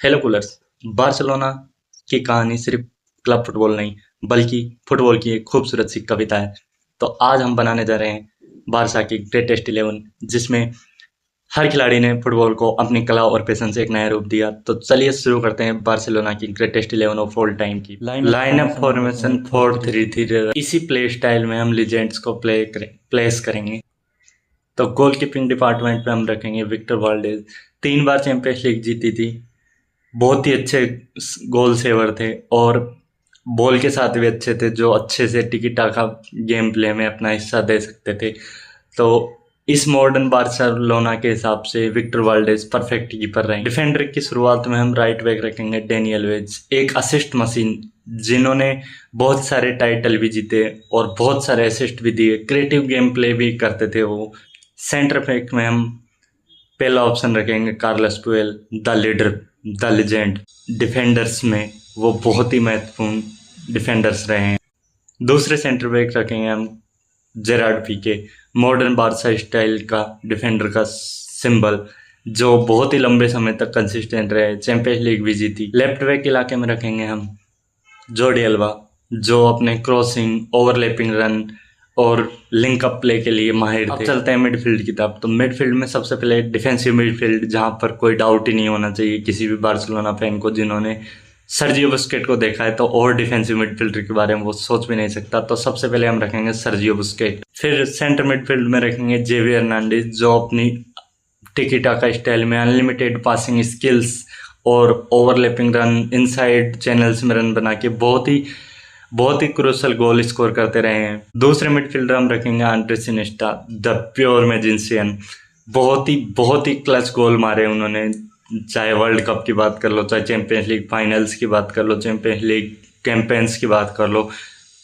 Hello coolers. Barcelona की कहानी सिर्फ क्लब फुटबॉल नहीं बल्कि फुटबॉल की एक खूबसूरत सी कविता है। तो आज हम बनाने जा रहे हैं बारसा की ग्रेटेस्ट 11, जिसमें हर खिलाड़ी ने फुटबॉल को अपनी कला और पैशन से एक नया रूप दिया। तो चलिए शुरू करते हैं बार्सिलोना की ग्रेटेस्ट 11 ऑफ ऑल टाइम की लाइनअप फॉर्मेशन 4-3-3। इसी प्ले स्टाइल में हम लीजेंड्स को प्लेस करेंगे। तो गोलकीपिंग डिपार्टमेंट में हम रखेंगे विक्टर वाल्डेज। 3 बार चैंपियंस लीग जीती थी, बहुत ही अच्छे गोल सेवर थे और बॉल के साथ भी अच्छे थे, जो अच्छे से टिकी टाका गेम प्ले में अपना हिस्सा दे सकते थे। तो इस मॉडर्न बार्सिलोना के हिसाब से विक्टर वाल्डेज परफेक्ट कीपर रहे। डिफेंडर की शुरुआत में हम राइट बैक रखेंगे डेनियल वेज, एक असिस्ट मशीन जिन्होंने बहुत सारे टाइटल भी जीते और बहुत सारे असिस्ट भी दिए, क्रिएटिव गेम प्ले भी करते थे वो। सेंटर बैक में हम पहला ऑप्शन रखेंगे Carlos Puyol, the leader, the legend. Defenders में वो बहुत ही महत्वपूर्ण डिफेंडर्स रहे हैं। दूसरे सेंटर बैक रखेंगे हम जेरार्ड पीके, मॉडर्न बारसा स्टाइल का डिफेंडर का सिंबल, जो बहुत ही लंबे समय तक कंसिस्टेंट रहे, चैंपियंस लीग भी जीती। लेफ्ट बैक इलाके में रखेंगे हम जोर्डी अल्बा, जो अपने क्रॉसिंग, ओवरलैपिंग रन और लिंक अप प्ले के लिए माहिर थे। अब चलते हैं मिडफील्ड की तरफ। तो मिडफील्ड में सबसे पहले डिफेंसिव मिडफील्ड, जहां पर कोई डाउट ही नहीं होना चाहिए किसी भी बार्सिलोना फैन को जिन्होंने सर्जियो बुस्केट को देखा है, तो और डिफेंसिव मिडफील्डर के बारे में वो सोच भी नहीं सकता। तो सबसे पहले हम रखेंगे सर्जियो बुस्केट। फिर सेंटर मिडफील्ड में रखेंगे जेवी हर्नांडेज, जो अपनी टिकी टाका स्टाइल में अनलिमिटेड पासिंग स्किल्स और ओवरलैपिंग रन, इनसाइड चैनल्स में रन बना के बहुत ही क्रूशल गोल स्कोर करते रहे हैं। दूसरे मिडफील्डर हम रखेंगे आंड्रेस इनिएस्टा, द प्योर मैजिशियन। बहुत ही क्लच गोल मारे उन्होंने, चाहे वर्ल्ड कप की बात कर लो, चाहे चैंपियंस लीग फाइनल्स की बात कर लो, चैंपियंस लीग कैंपेन्स की बात कर लो।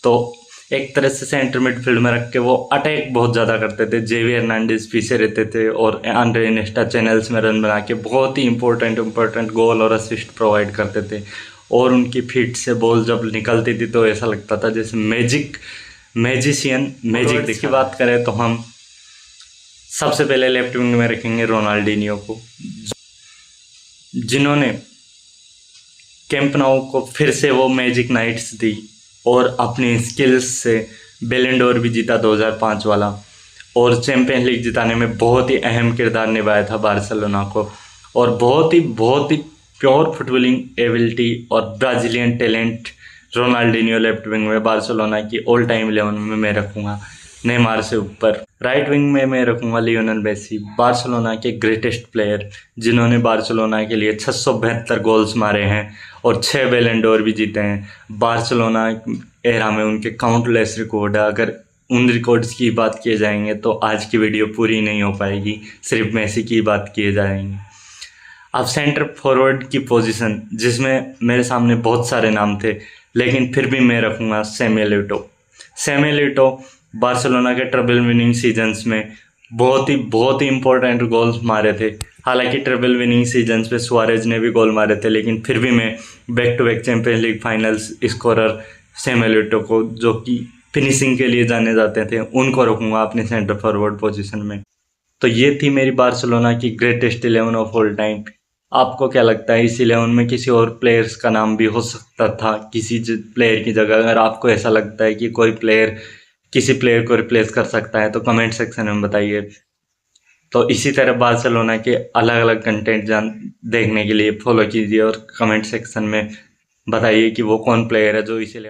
तो एक तरह से सेंटर मिडफील्ड में रख के वो अटैक बहुत ज़्यादा करते थे। जेवी हर्नांडेज पीछे रहते थे और आंड्रे इनिएस्टा चैनल्स में रन बना के बहुत ही इंपॉर्टेंट गोल और असिस्ट प्रोवाइड करते थे। और उनकी फीट से बॉल जब निकलती थी तो ऐसा लगता था जैसे मैजिक की बात करें तो हम सबसे पहले लेफ्ट विंग में रखेंगे रोनाल्डिनियो को, जिन्होंने कैंप नाउ को फिर से वो मैजिक नाइट्स दी और अपनी स्किल्स से बैलन डोर भी जीता 2005 वाला, और चैंपियंस लीग जिताने में बहुत ही अहम किरदार निभाया था बार्सिलोना को। और बहुत ही प्योर फुटबॉलिंग एबिलिटी और Brazilian talent Ronaldinho left wing में बार्सिलोना की ऑल टाइम 11 में मैं रखूँगा नेमार से ऊपर। राइट विंग में मैं रखूँगा लियोनेल मेसी, बार्सिलोना के ग्रेटेस्ट प्लेयर, जिन्होंने बार्सिलोना के लिए 672 गोल्स मारे हैं और 6 बैलन डोर भी जीते हैं। बार्सिलोना एरा में उनके काउंटलेस रिकॉर्ड है। अगर उन रिकॉर्ड्स की बात किए जाएंगे तो आज की वीडियो पूरी नहीं हो पाएगी, सिर्फ मेसी की बात किए जाएंगे। अब सेंटर फॉरवर्ड की पोजीशन, जिसमें मेरे सामने बहुत सारे नाम थे, लेकिन फिर भी मैं रखूँगा सैमुएल एटो। बार्सिलोना के ट्रिपल विनिंग सीजन्स में बहुत ही इंपॉर्टेंट गोल्स मारे थे। हालांकि ट्रिपल विनिंग सीजन्स में सुआरेज ने भी गोल मारे थे, लेकिन फिर भी मैं back to back Champions League finals scorer Samuel Eto'o को, जो कि फिनिशिंग के लिए जाने जाते थे, उनको रखूँगा अपने सेंटर फॉरवर्ड पोजीशन में। तो ये थी मेरी बार्सिलोना की ग्रेटेस्ट 11 ऑफ ऑल टाइम। आपको क्या लगता है, इस 11 में किसी और प्लेयर्स का नाम भी हो सकता था किसी प्लेयर की जगह? अगर आपको ऐसा लगता है कि कोई प्लेयर किसी प्लेयर को रिप्लेस कर सकता है तो कमेंट सेक्शन में बताइए। तो इसी तरह बार्सिलोना के अलग अलग कंटेंट देखने के लिए फॉलो कीजिए और कमेंट सेक्शन में बताइए कि वो कौन प्लेयर है जो इसे